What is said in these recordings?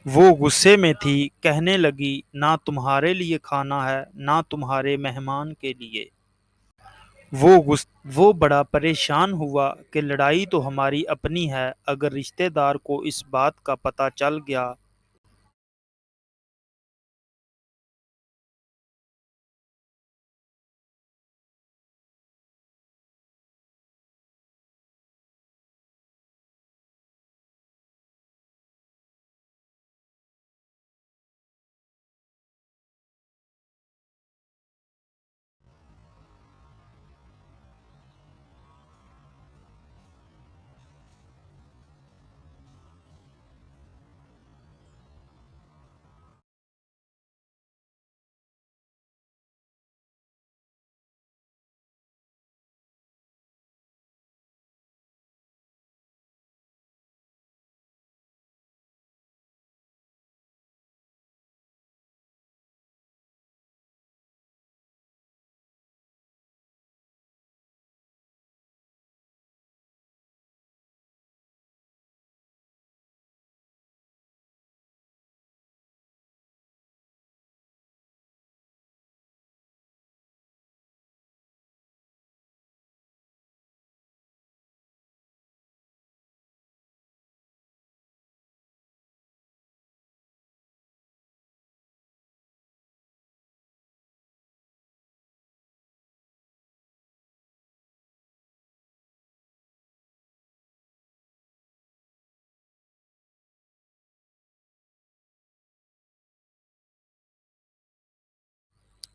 वो गुस्से में थी, कहने लगी, ना तुम्हारे लिए खाना है, ना तुम्हारे मेहमान के लिए। वो बड़ा परेशान हुआ कि लड़ाई तो हमारी अपनी है, अगर रिश्तेदार को इस बात का पता चल गया।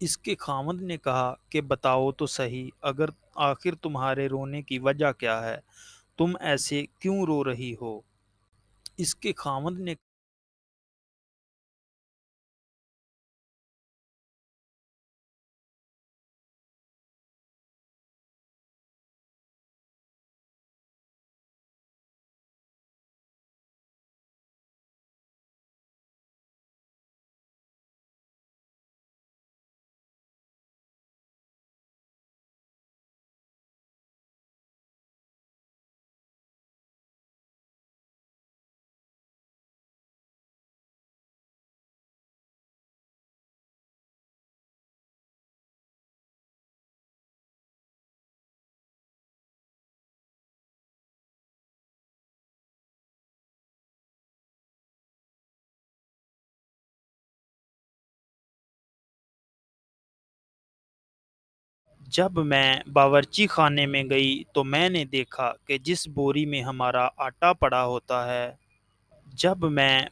इसके खामद ने कहा कि बताओ तो सही, अगर आखिर तुम्हारे रोने की वजह क्या है? तुम ऐसे क्यों रो रही हो? इसके खामद ने जब मैं बावर्ची खाने में गई तो मैंने देखा कि जिस बोरी में हमारा आटा पड़ा होता है, जब मैं